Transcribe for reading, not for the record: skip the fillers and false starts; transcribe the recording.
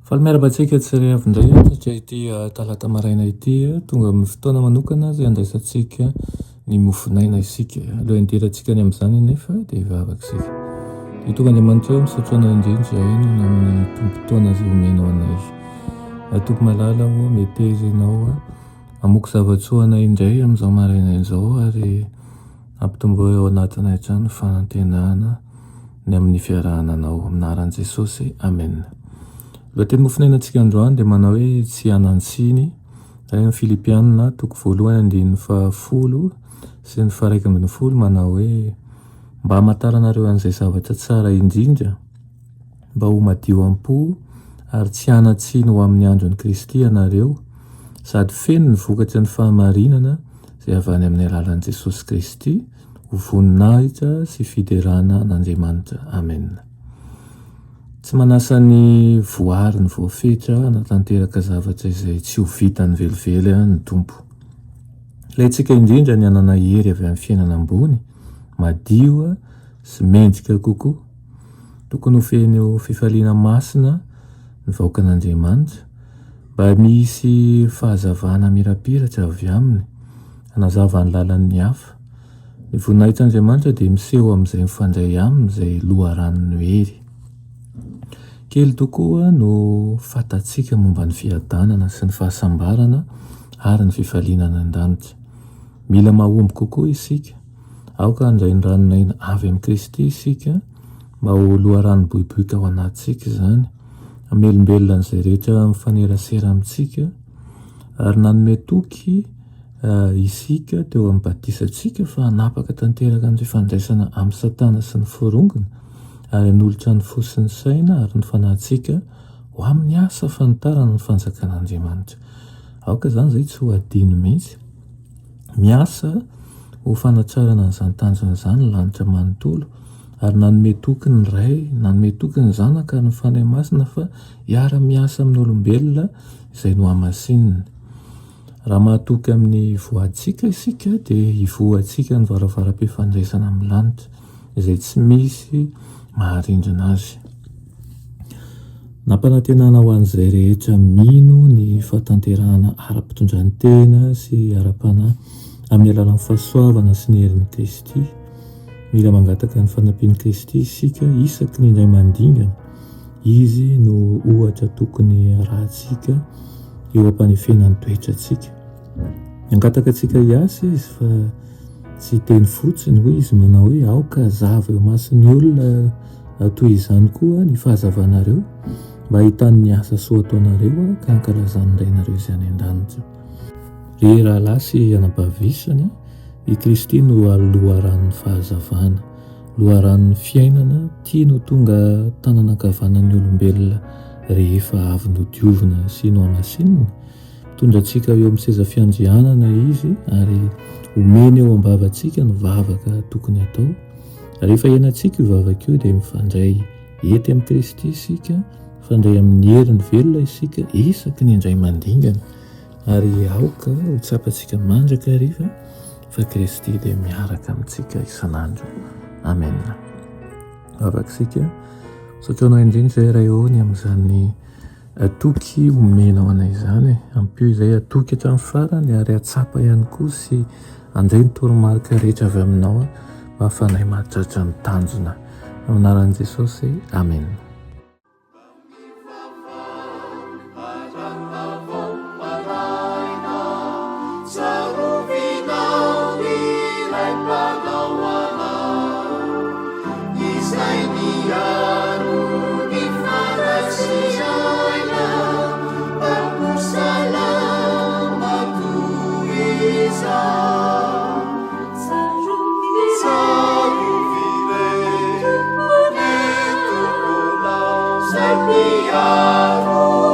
Fa miarabantsika tsirairay avindray satria ity talata maraina ity tonga amin'ny fotoana manokana zay andraisantsika ny mofonaina isika aloha indirantsika any amin'izany nefa dia vavaksika dia tonga Andriamanitra hoe misaotrana indrindra ino amin'ny tombontsoana izay omenao anay. Tompo malala ho metezinao amoky zavatsoana indray amin'izao maraina izao ary ampitombo ao anatinay hatrany fanantenana ny amin'ny fiarahana anao amin'ny anaran'i Jesosy. Amen. Lohateny mofinainantsika androany dia manao hoe tsy hanantsiny. Ny Filipianina toko 1:10 sy ny 1:11 manao hoe mba hamantaranareo an'izay zavatra tsara indrindra, mba ho madio am-po ary tsy hanatsiny ho amin'ny andron'i Kristy ianareo, sady feno ny vokatry ny fahamarinana izay avy any amin'ny alalan'i Jesosy Kristy, ho voninahitra sy fiderana an'Andriamanitra. Amen. Tsy manasa ny voary ny voafetra hanatanteraka zavatra izay tsy ho vitany velively ny tompo. Ilayntsika indrindra ny hanana hery avy amin'ny fiainana ambony, madio sy mendrika kokoa. Tokony ho feno fifaliana masina ny vahoaka an'Andriamanitra, mba misy fahazavana mirapiratra avy aminy, hanazava ny lalan'ny hafa. Ny voninahitr'Andriamanitra dia miseho amin'izay mifandray aminy izay loharanony hery. Kely tokoa no fatatsika momba ny fiadanana sy ny fahasambarana ary ny fifaliana an-danitra. Mila mahomby kokoa isika, aoka handray ny ranonaina avy amin'ny Kristy isika, mba ho loharano boiboika ao anatsika izany, hamelombelona an'izay rehetra mifanerasera amintsika ary nanome toky isika teo amin'ny batisantsika fa hanapaka tanteraka ny fifandraisana amin'ny Satana sy ny forongony ary hanolotra ny fo sy ny saina ary ny fanahintsika ho amin'ny asa fanitarana ny fanjakan'Andriamanitra. Aoka izany izay tsy ho adino mihitsy, miasa ho fanatrarana an'izany tanjona izany ny lanitra manontolo ary nanome toky ny Ray, nanome toky ny Zanaka ary ny Fanahy Masina fa hiara-miasa amin'ny olombelona izay no hamasininy. Raha mahatoky amin'ny voantsika isika dia hivoantsika ny varavaram-pifandraisana amin'ny lanitra izay tsy misy maharindrina azy. Nampanantenana ho an'izay rehetra mino ny fahatanterahana ara-pitondran-tena sy ara-panahy amin'ny alalan'ny fahasoavana sy ny herin'i Kristy. Mila mangataka ny fanampian'i Kristy isika isaky ny indray mandingana. Izy no ohatra tokony rahantsika eo ampanefenan'ny toetrantsika. Angataka antsika hiasa izy fa tsy teny fotsiny hoe izy manao hoe aoka zava eo mason'ny olona toy izany koa ny fahazavanareo mba ahitany ny asa soa ataonareo ka hankalazany rainareo izay any an-danitra. Re rahalahy sy anabavisany, i Kristy no loharan'ny fahazavana, loharan'ny fiainana, tia no tonga tananankavanan'ny olombelona rehefa avy nodiovina sy no hamasinina. Mitondra antsika eo amin'ny seza fiandrianana izy ary omeny eo am-bavantsika ny vavaka tokony atao. Rehefa ianantsika io vavaka io dia mifandray ety amin'ny Kristy isika, mifandray amin'ny heriny velona isika isaky ny indray mandingana ary aoka ho tsapantsika mandraka hariva fa Kristy dia miaraka amintsika isan'andro. Amen. Vavaksika, saotranao indrindra izay ray ony amin'izany toky omenao anay izany. Ampio izay atoky hatramin'ny farany ary atsapa ihany koa sy andray ny toromarika rehetra avy aminao mba hafanay mahatratra ny tanjona. Amin'ny anaran'i Jesosy. Amen. Piaro